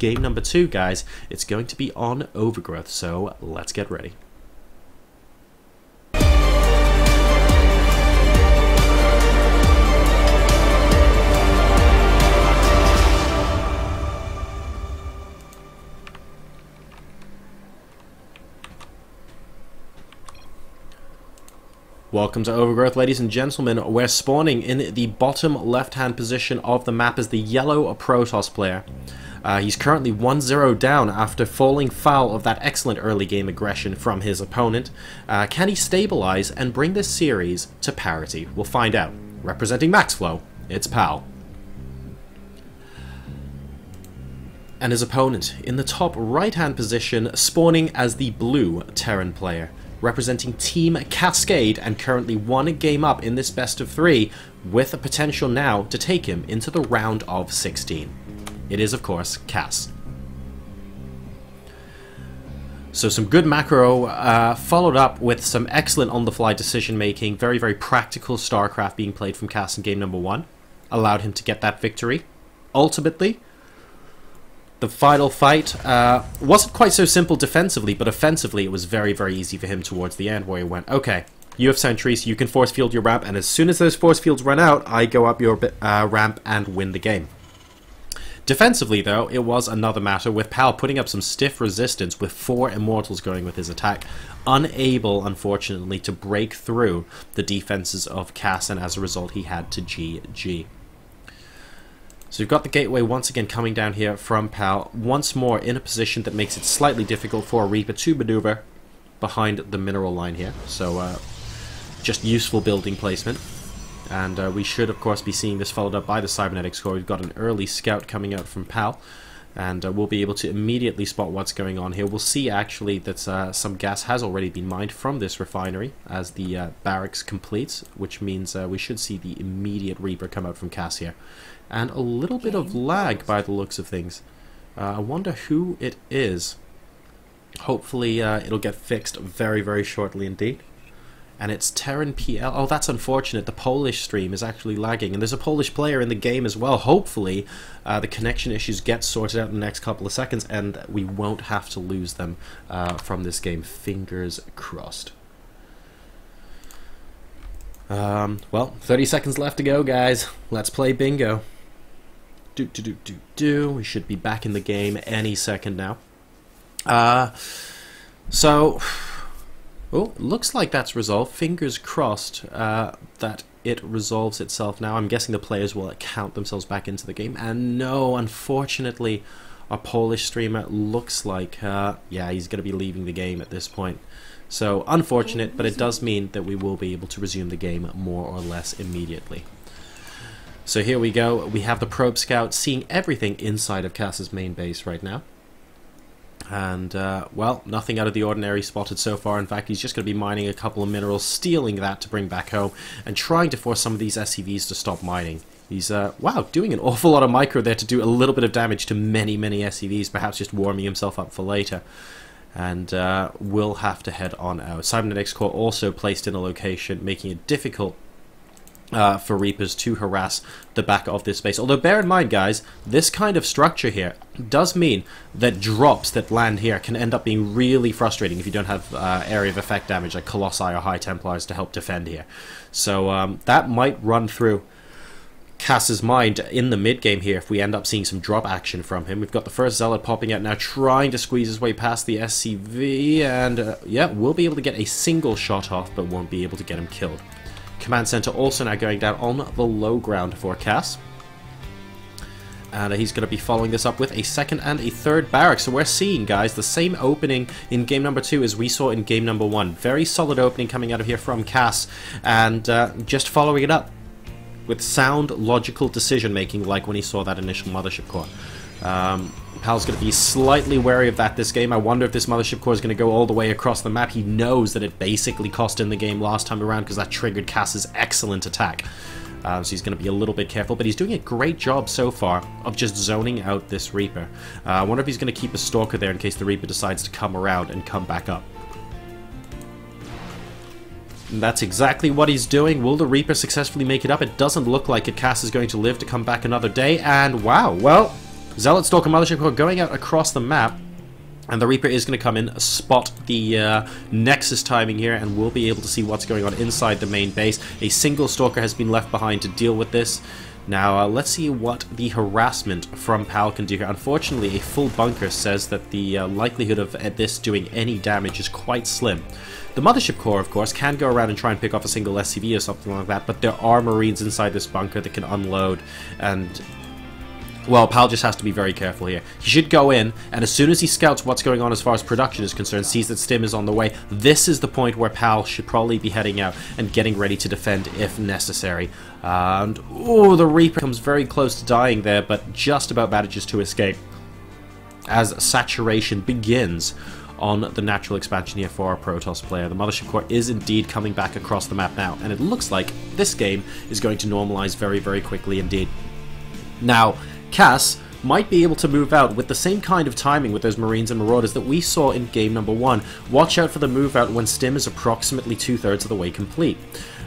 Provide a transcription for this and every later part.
game number 2, guys. It's going to be on Overgrowth, so let's get ready. Welcome to Overgrowth, ladies and gentlemen. We're spawning in the bottom left-hand position of the map as the yellow Protoss player. He's currently 1-0 down after falling foul of that excellent early game aggression from his opponent. Can he stabilize and bring this series to parity? We'll find out. Representing Maxflow, it's Pal. And his opponent in the top right-hand position, spawning as the blue Terran player, representing Team Cascade, and currently 1 game up in this best of 3, with a potential now to take him into the round of 16. It is, of course, Cass. So some good macro, followed up with some excellent on-the-fly decision-making, very, very practical StarCraft being played from Cass in game number 1, allowed him to get that victory. Ultimately, the final fight wasn't quite so simple defensively, but offensively it was very, very easy for him towards the end, where he went, okay, you have sentries, you can force field your ramp, and as soon as those force fields run out, I go up your ramp and win the game. Defensively, though, it was another matter, with Pal putting up some stiff resistance with 4 Immortals going with his attack, unable, unfortunately, to break through the defenses of Cass, and as a result, he had to GG. So you've got the gateway once again coming down here from Pal, once more in a position that makes it slightly difficult for a Reaper to maneuver behind the mineral line here. So just useful building placement. And we should, of course, be seeing this followed up by the Cybernetics Core. We've got an early scout coming out from Pal, and we'll be able to immediately spot what's going on here. We'll see, actually, that some gas has already been mined from this refinery as the barracks completes, which means we should see the immediate Reaper come out from Cass here. And a little bit of lag by the looks of things. I wonder who it is. Hopefully it'll get fixed very, very shortly indeed. And it's Terran PL. Oh, that's unfortunate. The Polish stream is actually lagging. And there's a Polish player in the game as well. Hopefully the connection issues get sorted out in the next couple of seconds and we won't have to lose them from this game. Fingers crossed. Well, 30 seconds left to go, guys. Let's play bingo. We should be back in the game any second now. Oh, looks like that's resolved. Fingers crossed that it resolves itself now. I'm guessing the players will count themselves back into the game. And no, unfortunately, our Polish streamer looks like, yeah, he's going to be leaving the game at this point. So, unfortunate, but it does mean that we will be able to resume the game more or less immediately. So here we go. We have the Probe Scout seeing everything inside of Cass's main base right now. And, well, nothing out of the ordinary spotted so far. In fact, he's just going to be mining a couple of minerals, stealing that to bring back home, and trying to force some of these SCVs to stop mining. He's, wow, doing an awful lot of micro there to do a little bit of damage to many, many SCVs, perhaps just warming himself up for later. And we'll have to head on out. Cybernetics Core also placed in a location, making it difficult for Reapers to harass the back of this base. Although bear in mind, guys, this kind of structure here does mean that drops that land here can end up being really frustrating if you don't have area of effect damage like Colossi or High Templars to help defend here. So that might run through Cass's mind in the mid-game here if we end up seeing some drop action from him. We've got the first Zealot popping out now, trying to squeeze his way past the SCV, and yeah, we'll be able to get a single shot off, but won't be able to get him killed. Command Center also now going down on the low ground for Cass. And he's going to be following this up with a second and a third barracks. So we're seeing, guys, the same opening in game number 2 as we saw in game number 1. Very solid opening coming out of here from Cass. And just following it up with sound, logical decision-making, like when he saw that initial Mothership Core. Pal's going to be slightly wary of that this game. I wonder if this Mothership Core is going to go all the way across the map. He knows that it basically cost him the game last time around because that triggered Cass's excellent attack. So he's going to be a little bit careful, but he's doing a great job so far of just zoning out this Reaper. I wonder if he's going to keep a Stalker there in case the Reaper decides to come around and come back up. And that's exactly what he's doing. Will the Reaper successfully make it up? It doesn't look like it. Cass is going to live to come back another day, and wow, well, Zealot, Stalker, Mothership Core going out across the map. And the Reaper is going to come in, spot the Nexus timing here, and we'll be able to see what's going on inside the main base. A single Stalker has been left behind to deal with this. Now, let's see what the harassment from PAL can do here. Unfortunately, a full bunker says that the likelihood of this doing any damage is quite slim. The Mothership Core, of course, can go around and try and pick off a single SCV or something like that, but there are Marines inside this bunker that can unload, and well, PAL just has to be very careful here. He should go in, and as soon as he scouts what's going on as far as production is concerned, sees that Stim is on the way, this is the point where PAL should probably be heading out and getting ready to defend if necessary. And, oh, the Reaper comes very close to dying there, but just about manages to escape as saturation begins on the natural expansion here for our Protoss player. The Mothership Core is indeed coming back across the map now, and it looks like this game is going to normalize very, very quickly indeed. Now, Cass might be able to move out with the same kind of timing with those Marines and Marauders that we saw in game number 1. Watch out for the move out when Stim is approximately 2/3 of the way complete.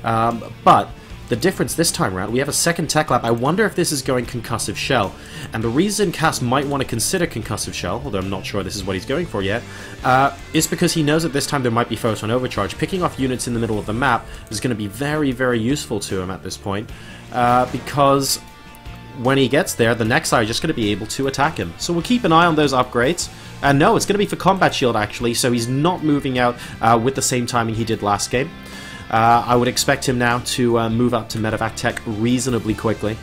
But the difference this time around, we have a second tech lab. I wonder if this is going Concussive Shell. And the reason Cass might want to consider Concussive Shell, although I'm not sure this is what he's going for yet, is because he knows that this time there might be Photon Overcharge. Picking off units in the middle of the map is going to be very, very useful to him at this point, because when he gets there, the Nexi are just going to be able to attack him. So we'll keep an eye on those upgrades. And no, it's going to be for Combat Shield actually, so he's not moving out with the same timing he did last game. I would expect him now to move up to Medevac Tech reasonably quickly.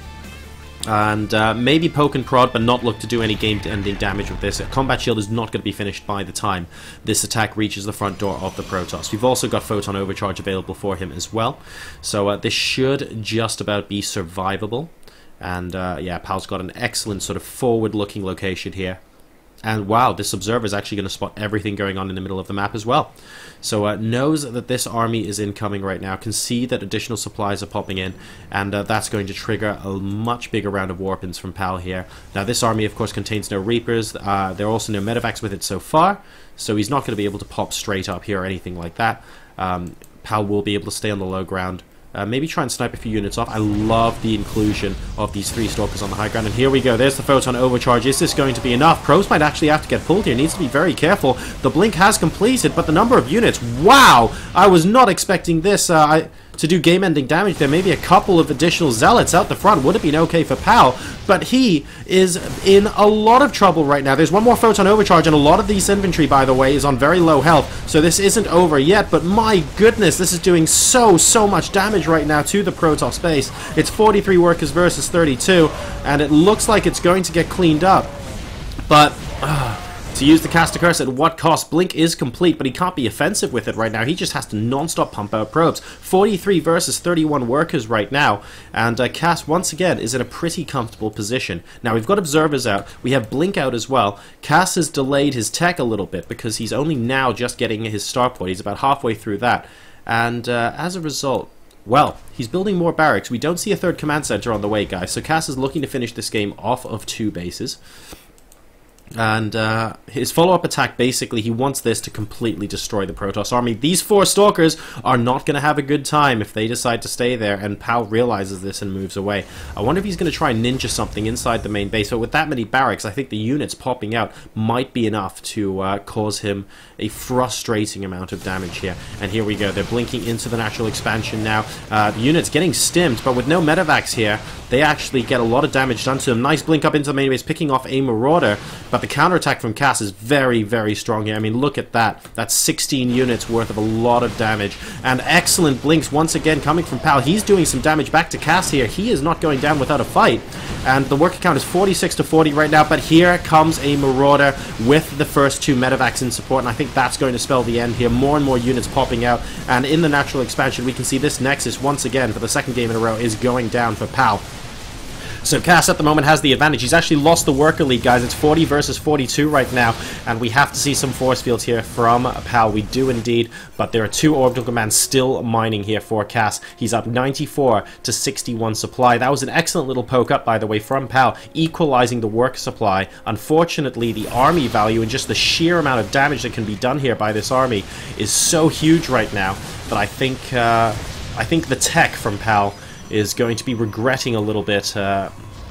And maybe poke and prod, but not look to do any game-ending damage with this. Combat Shield is not going to be finished by the time this attack reaches the front door of the Protoss. We've also got Photon Overcharge available for him as well. So this should just about be survivable. And yeah, PAL's got an excellent sort of forward-looking location here. And wow, this observer is actually going to spot everything going on in the middle of the map as well. So knows that this army is incoming right now, can see that additional supplies are popping in, and that's going to trigger a much bigger round of Warpins from PAL here. Now this army of course contains no Reapers, there are also no Medevacs with it so far, so he's not going to be able to pop straight up here or anything like that. PAL will be able to stay on the low ground. Maybe try and snipe a few units off. I love the inclusion of these 3 Stalkers on the high ground. And here we go. There's the Photon Overcharge. Is this going to be enough? Probes might actually have to get pulled here. Needs to be very careful. The blink has completed, but the number of units... Wow! I was not expecting this. To do game-ending damage. There may be a couple of additional Zealots out the front. Would have been okay for PAL, but he is in a lot of trouble right now. There's one more Photon Overcharge, and a lot of these infantry, by the way, is on very low health, so this isn't over yet, but my goodness, this is doing so much damage right now to the Protoss base. It's 43 workers versus 32, and it looks like it's going to get cleaned up, but... to use the Caster Curse at what cost? Blink is complete, but he can't be offensive with it right now. He just has to non-stop pump out probes. 43 versus 31 workers right now, and Cass, once again, is in a pretty comfortable position. Now, we've got observers out. We have Blink out as well. Cass has delayed his tech a little bit because he's only now just getting his starport. He's about halfway through that, and as a result... well, he's building more barracks. We don't see a third command center on the way, guys, so Cass is looking to finish this game off of 2 bases. And his follow-up attack, basically, he wants this to completely destroy the Protoss army. These 4 Stalkers are not going to have a good time if they decide to stay there, and PAL realizes this and moves away. I wonder if he's going to try and ninja something inside the main base, but with that many barracks, I think the units popping out might be enough to cause him a frustrating amount of damage here. And here we go, they're blinking into the natural expansion now. The unit's getting stimmed, but with no Medevacs here, they actually get a lot of damage done to them. Nice blink up into the main base, picking off a Marauder, but the counterattack from Cass is very, very strong here. I mean, look at that. That's 16 units worth of a lot of damage. And excellent blinks once again coming from PAL. He's doing some damage back to Cass here. He is not going down without a fight. And the worker count is 46 to 40 right now, but here comes a Marauder with the first 2 Medevacs in support, and I think that's going to spell the end here. More and more units popping out, and in the natural expansion, we can see this Nexus, once again, for the 2nd game in a row, is going down for PAL. So Cass at the moment has the advantage. He's actually lost the worker lead, guys. It's 40 versus 42 right now, and we have to see some force fields here from PAL. We do indeed, but there are 2 orbital commands still mining here for Cass. He's up 94 to 61 supply. That was an excellent little poke up, by the way, from PAL, equalizing the work supply. Unfortunately, the army value and just the sheer amount of damage that can be done here by this army is so huge right now that I think the tech from PAL is going to be regretting a little bit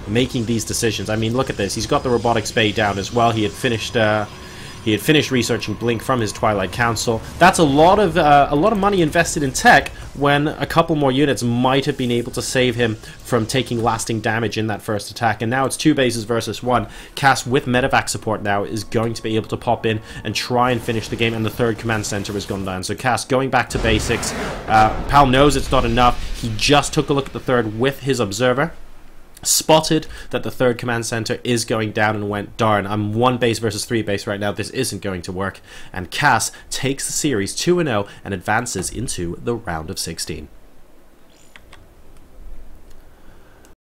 making these decisions. I mean, look at this. He's got the Robotics Bay down as well. He had finished researching Blink from his Twilight Council. That's a lot of money invested in tech when a couple more units might have been able to save him from taking lasting damage in that first attack. And now it's 2 bases versus 1. Cass with medevac support now is going to be able to pop in and try and finish the game, and the 3rd command center has gone down. So Cass going back to basics. Pal knows it's not enough. He just took a look at the 3rd with his observer, spotted that the 3rd command center is going down, and went, darn, I'm 1 base versus 3 base right now, this isn't going to work. And Cass takes the series 2-0 and advances into the round of 16.